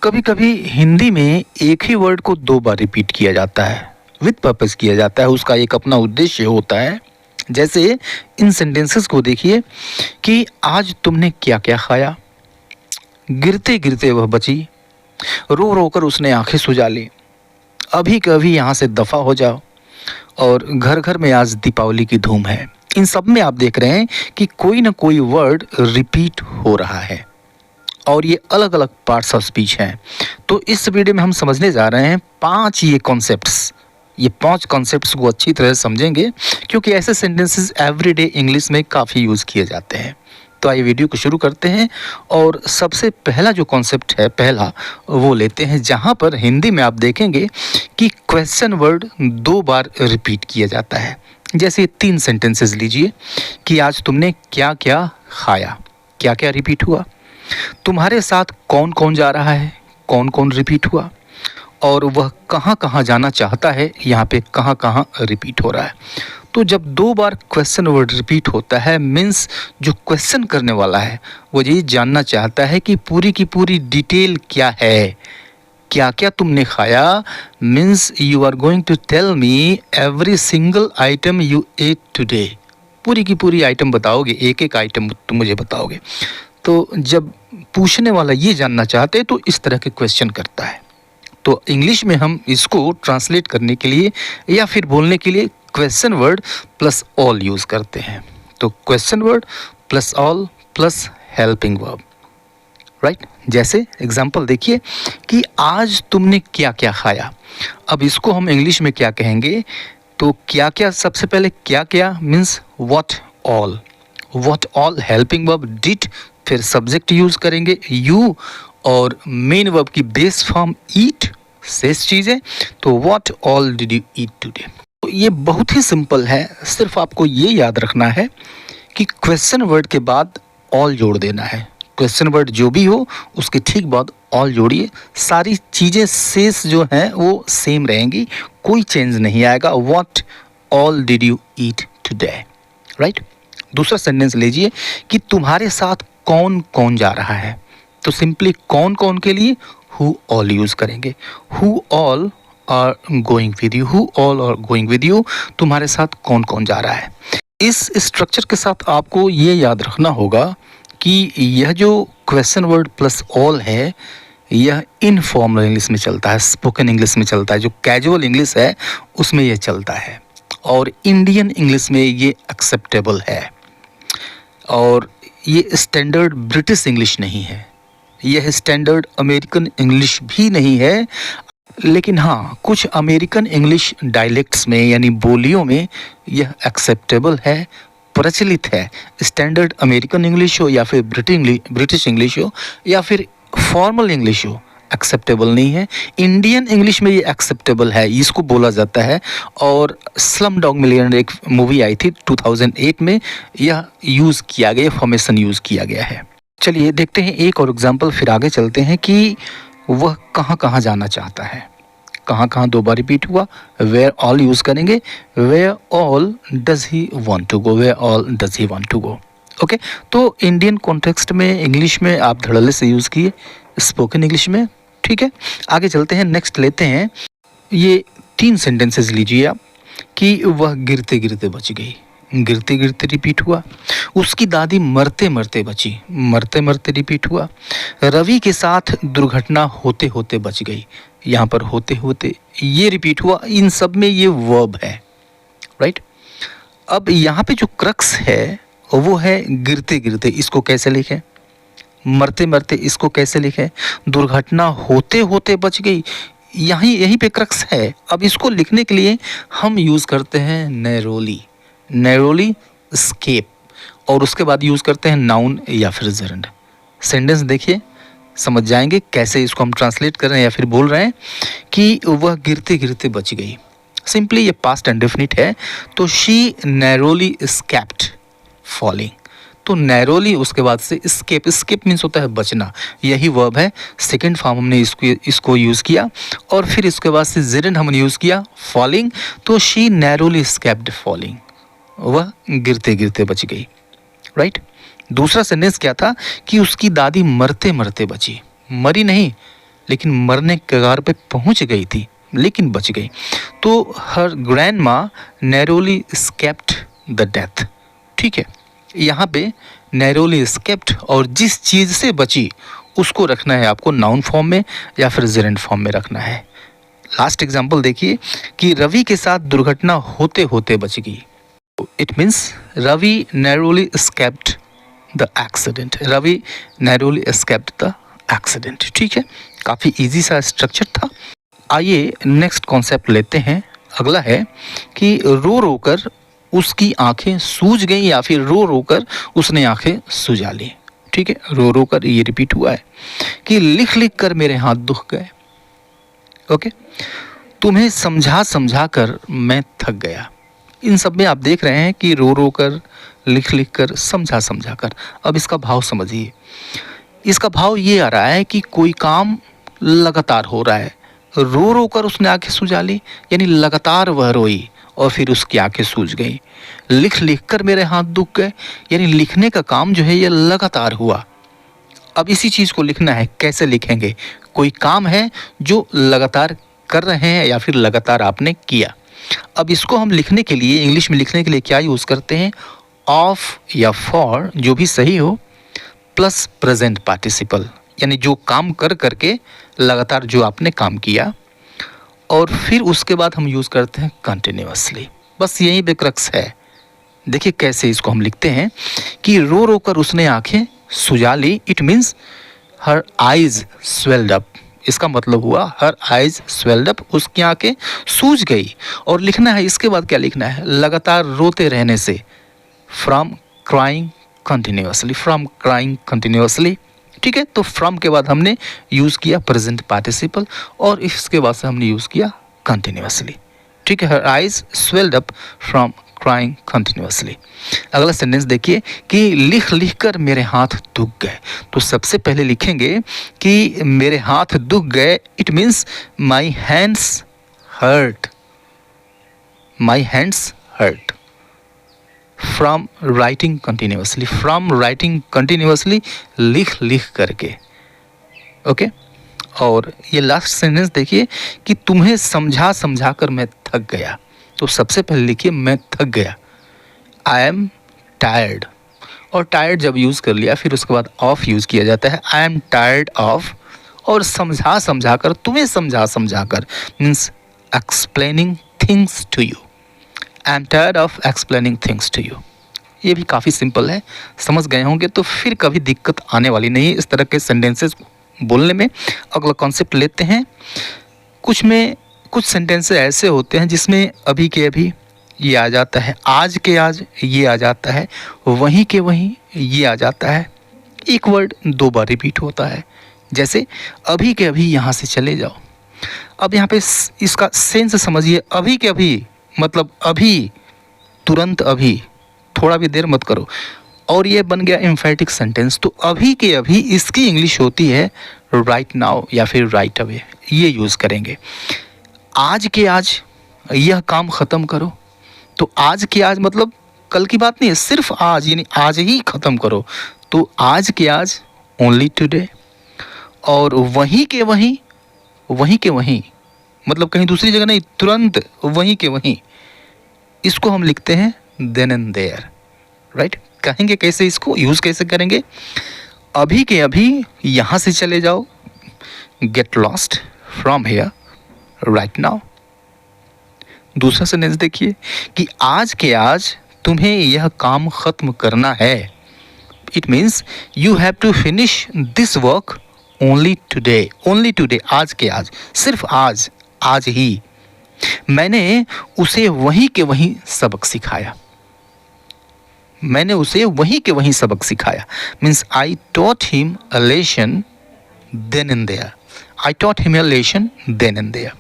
कभी कभी हिंदी में एक ही वर्ड को दो बार रिपीट किया जाता है। विद पर्पस किया जाता है, उसका एक अपना उद्देश्य होता है। जैसे इन सेंटेंसेस को देखिए कि आज तुमने क्या क्या खाया, गिरते गिरते वह बची, रो रो कर उसने आंखें सुजा ली, अभी कभी यहाँ से दफ़ा हो जाओ, और घर घर में आज दीपावली की धूम है। इन सब में आप देख रहे हैं कि कोई ना कोई वर्ड रिपीट हो रहा है और ये अलग अलग पार्ट्स ऑफ स्पीच हैं। तो इस वीडियो में हम समझने जा रहे हैं ये पांच कॉन्सेप्ट्स को अच्छी तरह से समझेंगे, क्योंकि ऐसे सेंटेंसेस एवरीडे इंग्लिश में काफ़ी यूज़ किए जाते हैं। तो आइए वीडियो को शुरू करते हैं और सबसे पहला जो कॉन्सेप्ट है वो लेते हैं, जहाँ पर हिंदी में आप देखेंगे कि क्वेश्चन वर्ड दो बार रिपीट किया जाता है। जैसे 3 सेंटेंसेस लीजिए कि आज तुमने क्या क्या खाया, क्या क्या रिपीट हुआ, तुम्हारे साथ कौन कौन जा रहा है, कौन कौन रिपीट हुआ, और वह कहाँ कहाँ जाना चाहता है, यहाँ पे कहाँ कहाँ रिपीट हो रहा है। तो जब दो बार क्वेश्चन वर्ड रिपीट होता है, मीन्स जो क्वेश्चन करने वाला है वो ये जानना चाहता है कि पूरी की पूरी डिटेल क्या है। क्या क्या तुमने खाया means you are going to tell me every single item you ate today. पूरी की पूरी आइटम बताओगे, एक एक आइटम तुम मुझे बताओगे। तो जब पूछने वाला ये जानना चाहते हैं तो इस तरह के क्वेश्चन करता है। तो इंग्लिश में हम इसको ट्रांसलेट करने के लिए या फिर बोलने के लिए question word plus all use करते हैं। तो question word plus all plus helping verb, right. जैसे एग्जांपल देखिए कि आज तुमने क्या क्या खाया। अब इसको हम इंग्लिश में क्या कहेंगे, तो क्या क्या, सबसे पहले क्या क्या means what all helping verb did, फिर सब्जेक्ट यूज़ करेंगे यू, और मेन वर्ब की बेस फॉर्म ईट, शेष चीज़ें। तो what all did you eat today. तो ये बहुत ही सिंपल है, सिर्फ आपको ये याद रखना है कि क्वेश्चन वर्ड के बाद ऑल जोड़ देना है। क्वेश्चन वर्ड जो भी हो उसके ठीक बाद ऑल जोड़िए, सारी चीज़ें शेष जो हैं वो सेम रहेंगी, कोई चेंज नहीं आएगा। What all did you eat today, right. दूसरा सेंटेंस लीजिए कि तुम्हारे साथ कौन कौन जा रहा है। तो सिंपली कौन कौन के लिए हु ऑल यूज़ करेंगे। Who all are going with you, who all are going with you, तुम्हारे साथ कौन कौन जा रहा है। इस स्ट्रक्चर के साथ आपको ये याद रखना होगा कि यह जो क्वेश्चन वर्ड प्लस ऑल है यह इनफॉर्मल इंग्लिश में चलता है, स्पोकन इंग्लिश में चलता है, जो कैजुअल इंग्लिश है उसमें यह चलता है, और इंडियन इंग्लिश में ये एक्सेप्टेबल है। और ये स्टैंडर्ड ब्रिटिश इंग्लिश नहीं है, यह स्टैंडर्ड अमेरिकन इंग्लिश भी नहीं है, लेकिन हाँ कुछ अमेरिकन इंग्लिश डायलेक्ट्स में यानी बोलियों में यह एक्सेप्टेबल है, प्रचलित है। स्टैंडर्ड अमेरिकन इंग्लिश हो या फिर ब्रिटिश इंग्लिश हो या फिर फॉर्मल इंग्लिश हो, एक्सेप्टेबल नहीं है। इंडियन इंग्लिश में ये एक्सेप्टेबल है, इसको बोला जाता है। और स्लम डॉग मिलियनेयर एक मूवी आई थी 2008 में, यह यूज़ किया गया, फॉर्मेशन यूज़ किया गया है। चलिए देखते हैं एक और एग्जांपल, फिर आगे चलते हैं कि वह कहाँ कहाँ जाना चाहता है। कहाँ कहाँ दो बार रिपीट हुआ, वेयर ऑल यूज़ करेंगे। Where all does he want to go, where all does he want to go. Okay, तो इंडियन कॉन्टेक्स्ट में इंग्लिश में आप धड़ल्ले से यूज़ किए, स्पोकन इंग्लिश में, ठीक है। आगे चलते हैं, नेक्स्ट लेते हैं। ये 3 सेंटेंसेस लीजिए आप कि वह गिरते गिरते बच गई, गिरते गिरते रिपीट हुआ। उसकी दादी मरते मरते बची, मरते मरते रिपीट हुआ। रवि के साथ दुर्घटना होते होते बच गई, यहाँ पर होते होते ये रिपीट हुआ। इन सब में ये वर्ब है, राइट। अब यहाँ पे जो क्रक्स है वो है गिरते गिरते, इसको कैसे लिखें, मरते मरते इसको कैसे लिखें, दुर्घटना होते होते बच गई, यहीं पे क्रक्स है। अब इसको लिखने के लिए हम यूज़ करते हैं नैरोली स्केप, और उसके बाद यूज़ करते हैं नाउन या फिर जर्नड। सेंटेंस देखिए, समझ जाएंगे कैसे इसको हम ट्रांसलेट कर रहे हैं या फिर बोल रहे हैं कि वह गिरते गिरते बच गई। सिंपली ये पास्ट इंडेफिनिट है, तो शी नैरोली स्केप्ड फॉलिंग। तो नैरोली उसके बाद से स्केप मीन्स होता है बचना, यही वर्ब है। सेकंड फॉर्म हमने इसको यूज़ किया, और फिर इसके बाद से जेरंड हमने यूज़ किया फॉलिंग। तो शी नैरोली स्केप्ड फॉलिंग, वह गिरते गिरते बच गई, राइट। दूसरा सेंटेंस क्या था कि उसकी दादी मरते मरते बची, मरी नहीं लेकिन मरने के कगार पे पहुंच गई थी, लेकिन बच गई। तो हर ग्रैंड माँ नैरोली स्केप्ड द डेथ। ठीक है, यहाँ पे नैरोली स्केप्ड और जिस चीज़ से बची उसको रखना है आपको नाउन फॉर्म में या फिर जेरेंड फॉर्म में रखना है। लास्ट एग्जाम्पल देखिए कि रवि के साथ दुर्घटना होते होते बच गई। It means Ravi narrowly escaped the accident. Ravi narrowly escaped the accident. ठीक है, काफ़ी इजी सा स्ट्रक्चर था। आइए नेक्स्ट कॉन्सेप्ट लेते हैं। अगला है कि रो रो कर उसकी आंखें सूज गईं या फिर रो रो कर उसने आंखें सुझा ली। ठीक है, रो रो कर ये रिपीट हुआ है कि लिख लिख कर मेरे हाथ दुख गए। ओके, तुम्हें समझा समझा कर मैं थक गया। इन सब में आप देख रहे हैं कि रो रो कर, लिख लिख कर, समझा समझा कर। अब इसका भाव समझिए। इसका भाव ये आ रहा है कि कोई काम लगातार हो रहा है। रो रो कर उसने आंखें सुझा ली यानी लगातार वह रोई और फिर उसकी आंखें सूज गई। लिख लिख कर मेरे हाथ दुख गए यानी लिखने का काम जो है ये लगातार हुआ। अब इसी चीज़ को लिखना है। कैसे लिखेंगे? कोई काम है जो लगातार कर रहे हैं या फिर लगातार आपने किया। अब इसको हम लिखने के लिए, इंग्लिश में लिखने के लिए क्या यूज़ करते हैं? ऑफ या फॉर, जो भी सही हो, प्लस प्रेजेंट पार्टिसिपल, यानी जो काम कर करके लगातार जो आपने काम किया, और फिर उसके बाद हम यूज़ करते हैं कंटिन्यूअसली। बस यही पे क्रक्स है। देखिए कैसे इसको हम लिखते हैं कि रो रो कर उसने आंखें सुझा ली। It means her eyes swelled up. इसका मतलब हुआ हर आइज स्वेल्ड अप, उसकी आंखें सूज गई। और लिखना है, इसके बाद क्या लिखना है? लगातार रोते रहने से, from crying continuously, from crying continuously. ठीक है, तो फ्रॉम के बाद हमने यूज़ किया प्रेजेंट पार्टिसिपल और इसके बाद से हमने यूज़ किया कंटिन्यूअसली। ठीक है, हर eyes swelled up from crying continuously. अगला सेंटेंस देखिए कि लिख लिख कर मेरे हाथ दुख गए। तो सबसे पहले लिखेंगे कि मेरे हाथ दुख गए। It means my hands hurt, my hands hurt from writing continuously, from writing continuously, लिख लिख करके। ओके, और ये लास्ट सेंटेंस देखिए कि तुम्हें समझा समझा कर मैं थक गया। तो सबसे पहले लिखिए मैं थक गया, आई एम टायर्ड। और टायर्ड जब यूज़ कर लिया फिर उसके बाद ऑफ यूज़ किया जाता है, आई एम टायर्ड ऑफ। और समझा समझा कर, तुम्हें समझा समझा कर means explaining things to you, I am tired of explaining things to you. ये भी काफ़ी सिंपल है, समझ गए होंगे तो फिर कभी दिक्कत आने वाली नहीं है इस तरह के सेंटेंसेस बोलने में। अगला कॉन्सेप्ट लेते हैं। कुछ सेंटेंसेस ऐसे होते हैं जिसमें अभी के अभी ये आ जाता है, आज के आज ये आ जाता है, वहीं के वहीं ये आ जाता है। एक वर्ड दो बार रिपीट होता है, जैसे अभी के अभी यहाँ से चले जाओ। अब यहाँ पे इसका सेंस समझिए। अभी के अभी मतलब अभी, तुरंत अभी, थोड़ा भी देर मत करो। और ये बन गया एम्फेटिक सेंटेंस। तो अभी के अभी इसकी इंग्लिश होती है राइट नाउ या फिर राइट अवे, ये यूज़ करेंगे। आज के आज यह काम ख़त्म करो। तो आज के आज मतलब कल की बात नहीं है, सिर्फ आज, यानी आज ही ख़त्म करो। तो आज के आज ओनली टुडे। और वहीं के वहीं, वहीं के वहीं मतलब कहीं दूसरी जगह नहीं, तुरंत वहीं के वहीं, इसको हम लिखते हैं देन एंड देयर। राइट, कहेंगे कैसे, इसको यूज़ कैसे करेंगे? अभी के अभी यहाँ से चले जाओ, get lost from here right now. दूसरा सेंटेंस देखिए कि आज के आज तुम्हें यह काम ख़त्म करना है। It means you have to finish this work only today, only today, आज के आज, सिर्फ आज, आज ही। मैंने उसे वहीं के वहीं सबक सिखाया, मैंने उसे वहीं के वहीं सबक सिखाया। Means I taught him a lesson then and there, I taught him a lesson then and there.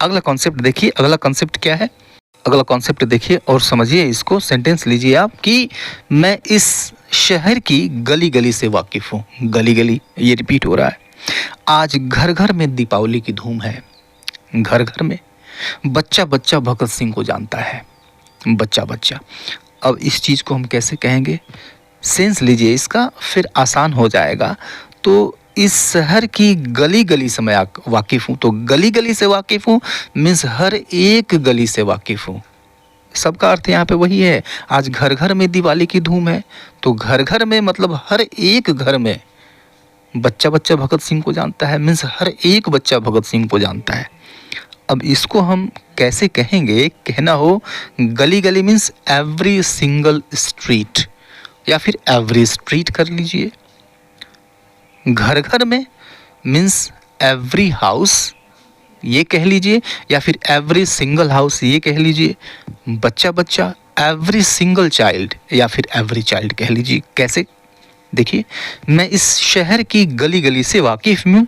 अगला कॉन्सेप्ट देखिए, अगला कॉन्सेप्ट क्या है? अगला कॉन्सेप्ट देखिए और समझिए इसको। सेंटेंस लीजिए आप कि मैं इस शहर की गली गली से वाकिफ़ हूँ। गली गली ये रिपीट हो रहा है। आज घर घर में दीपावली की धूम है, घर घर में। बच्चा बच्चा भगत सिंह को जानता है, बच्चा बच्चा। अब इस चीज़ को हम कैसे कहेंगे? सेंस लीजिए इसका, फिर आसान हो जाएगा। तो इस शहर की गली गली से मैं वाकिफ़ हूँ। तो गली गली से वाकिफ़ हूँ मीन्स हर एक गली से वाकिफ़ हूँ। सबका अर्थ यहाँ पे वही है। आज घर घर में दिवाली की धूम है, तो घर घर में मतलब हर एक घर में बच्चा बच्चा भगत सिंह को जानता है, मीन्स हर एक बच्चा भगत सिंह को जानता है। अब इसको हम कैसे कहेंगे? कहना हो गली गली मीन्स एवरी सिंगल स्ट्रीट, या फिर एवरी स्ट्रीट कर लीजिए। घर घर में मीन्स एवरी हाउस ये कह लीजिए, या फिर एवरी सिंगल हाउस ये कह लीजिए। बच्चा बच्चा एवरी सिंगल चाइल्ड, या फिर एवरी चाइल्ड कह लीजिए। कैसे? देखिए, मैं इस शहर की गली गली से वाकिफ़ हूँ।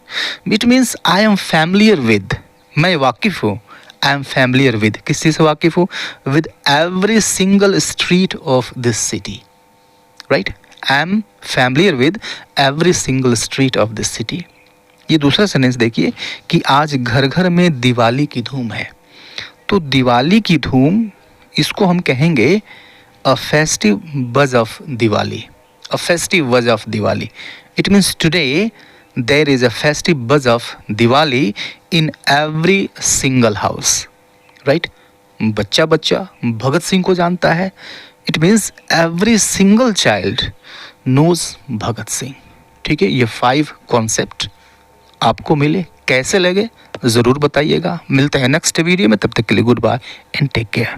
It means I am familiar with, मैं वाकिफ़ हूँ। आई एम फैमिलियर विद, किस चीज़ से वाकिफ़ हूँ? With every single street of this city, right. I am familiar with every single street of this city. ये दूसरा सेंटेंस देखिए कि आज घर घर में दिवाली की धूम है। तो दिवाली की धूम, इसको हम कहेंगे a festive buzz of Diwali, a festive buzz of Diwali. It means today there is a festive buzz of Diwali in every single house, right. बच्चा बच्चा भगत सिंह को जानता है। It means every single child knows Bhagat Singh. ठीक है, ये 5 कॉन्सेप्ट आपको मिले, कैसे लगे ज़रूर बताइएगा। मिलते हैं नेक्स्ट वीडियो में, तब तक के लिए goodbye and take care.